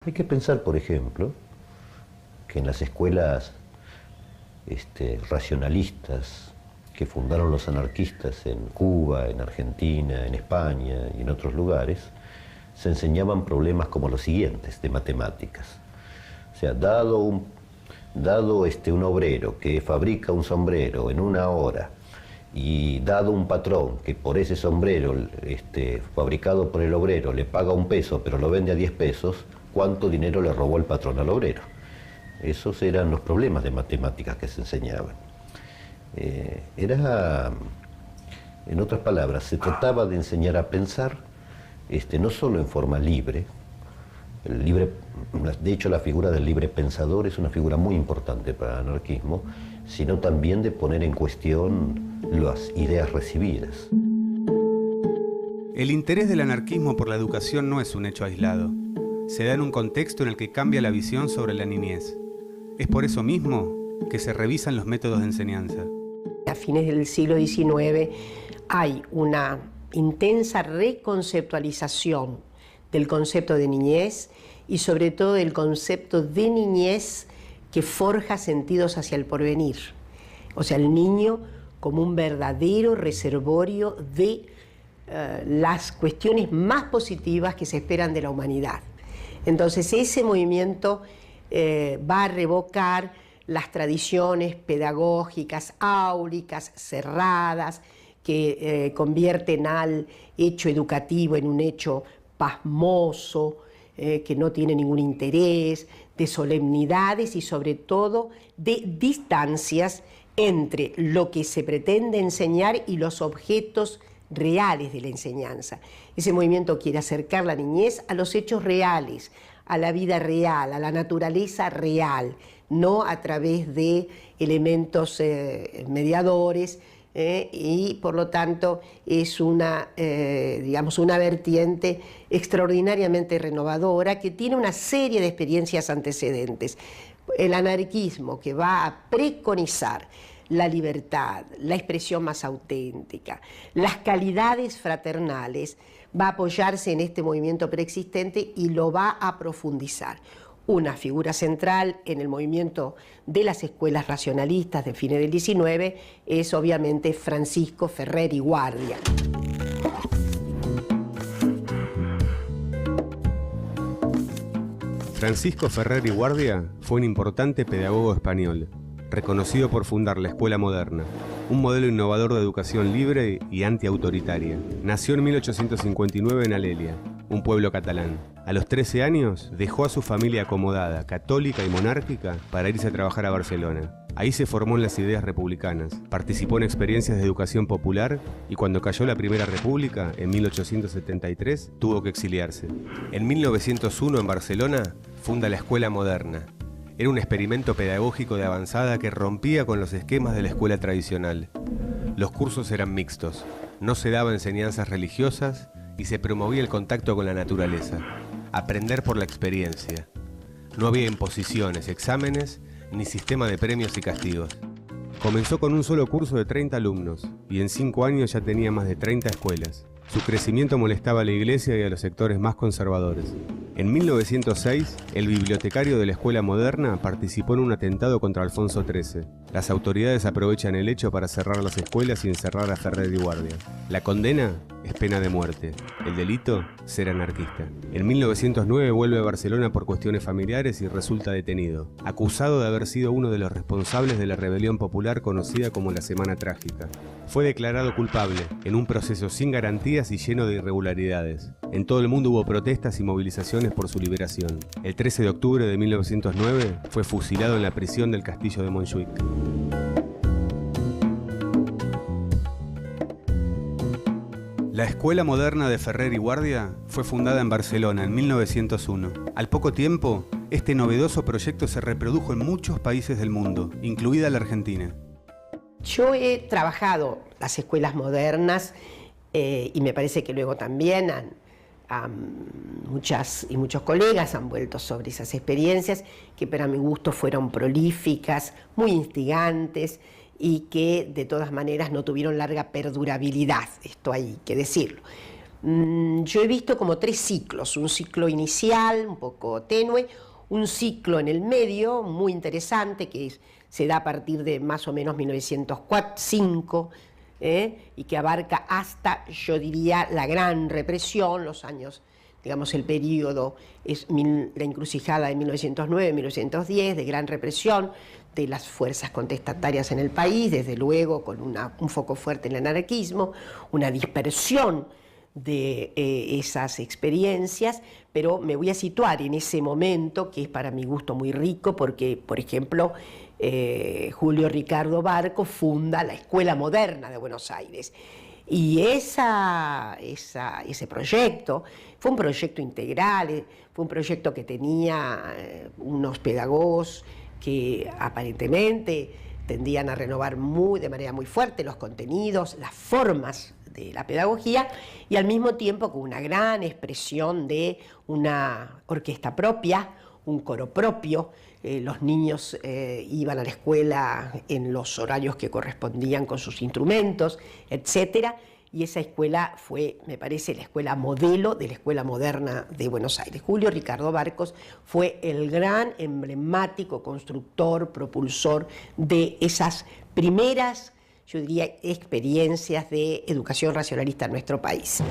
Hay que pensar, por ejemplo, que en las escuelas racionalistas que fundaron los anarquistas en Cuba, en Argentina, en España y en otros lugares, se enseñaban problemas como los siguientes, de matemáticas. O sea, dado un obrero que fabrica un sombrero en 1 hora, y dado un patrón que por ese sombrero fabricado por el obrero le paga 1 peso, pero lo vende a 10 pesos, ¿cuánto dinero le robó el patrón al obrero? Esos eran los problemas de matemáticas que se enseñaban. En otras palabras, se trataba de enseñar a pensar, no solo en forma libre. De hecho, la figura del libre pensador es una figura muy importante para el anarquismo, sino también de poner en cuestión las ideas recibidas. El interés del anarquismo por la educación no es un hecho aislado. Se da en un contexto en el que cambia la visión sobre la niñez. Es por eso mismo que se revisan los métodos de enseñanza. A fines del siglo XIX hay una intensa reconceptualización del concepto de niñez y sobre todo del concepto de niñez que forja sentidos hacia el porvenir. O sea, el niño como un verdadero reservorio de las cuestiones más positivas que se esperan de la humanidad. Entonces ese movimiento va a revocar las tradiciones pedagógicas áuricas, cerradas, que convierten al hecho educativo en un hecho pasmoso, que no tiene ningún interés, de solemnidades y sobre todo de distancias entre lo que se pretende enseñar y los objetos reales de la enseñanza. Ese movimiento quiere acercar la niñez a los hechos reales, a la vida real, a la naturaleza real, no a través de elementos mediadores, y por lo tanto es una vertiente extraordinariamente renovadora que tiene una serie de experiencias antecedentes. El anarquismo, que va a preconizar la libertad, la expresión más auténtica, las calidades fraternales, va a apoyarse en este movimiento preexistente y lo va a profundizar. Una figura central en el movimiento de las escuelas racionalistas de fines del XIX es obviamente Francisco Ferrer y Guardia. Francisco Ferrer y Guardia fue un importante pedagogo español, reconocido por fundar la Escuela Moderna, un modelo innovador de educación libre y antiautoritaria. Nació en 1859 en Alella, un pueblo catalán. A los 13 años dejó a su familia acomodada, católica y monárquica, para irse a trabajar a Barcelona. Ahí se formó en las ideas republicanas, participó en experiencias de educación popular y cuando cayó la Primera República, en 1873, tuvo que exiliarse. En 1901, en Barcelona, funda la Escuela Moderna. Era un experimento pedagógico de avanzada que rompía con los esquemas de la escuela tradicional. Los cursos eran mixtos, no se daban enseñanzas religiosas y se promovía el contacto con la naturaleza. Aprender por la experiencia. No había imposiciones, exámenes, ni sistema de premios y castigos. Comenzó con un solo curso de 30 alumnos y en 5 años ya tenía más de 30 escuelas. Su crecimiento molestaba a la iglesia y a los sectores más conservadores. En 1906, el bibliotecario de la Escuela Moderna participó en un atentado contra Alfonso XIII. Las autoridades aprovechan el hecho para cerrar las escuelas y encerrar a Ferrer y Guardia. La condena es pena de muerte. El delito, ser anarquista. En 1909 vuelve a Barcelona por cuestiones familiares y resulta detenido, acusado de haber sido uno de los responsables de la rebelión popular conocida como la Semana Trágica. Fue declarado culpable en un proceso sin garantías y lleno de irregularidades. En todo el mundo hubo protestas y movilizaciones por su liberación. El 13 de octubre de 1909 fue fusilado en la prisión del castillo de Montjuic. La Escuela Moderna de Ferrer y Guardia fue fundada en Barcelona en 1901. Al poco tiempo, este novedoso proyecto se reprodujo en muchos países del mundo, incluida la Argentina. Yo he trabajado las escuelas modernas y me parece que luego también muchos colegas han vuelto sobre esas experiencias que para mi gusto fueron prolíficas, muy instigantes y que de todas maneras no tuvieron larga perdurabilidad, esto hay que decirlo. Yo he visto como 3 ciclos, un ciclo inicial, un poco tenue, un ciclo en el medio, muy interesante, que se da a partir de más o menos 1905, y que abarca hasta, yo diría, la gran represión, los años, digamos, el periodo es la encrucijada de 1909-1910, de gran represión de las fuerzas contestatarias en el país, desde luego con un foco fuerte en el anarquismo, una dispersión de esas experiencias, pero me voy a situar en ese momento que es para mi gusto muy rico porque, por ejemplo, Julio Ricardo Barco funda la Escuela Moderna de Buenos Aires. Y ese proyecto fue un proyecto integral, fue un proyecto que tenía unos pedagogos que aparentemente tendían a renovar de manera muy fuerte los contenidos, las formas de la pedagogía, y al mismo tiempo con una gran expresión de una orquesta propia, un coro propio. Los niños iban a la escuela en los horarios que correspondían con sus instrumentos, etcétera. Y esa escuela fue, me parece, la escuela modelo de la Escuela Moderna de Buenos Aires. Julio Ricardo Barcos fue el gran emblemático constructor, propulsor de esas primeras, yo diría, experiencias de educación racionalista en nuestro país.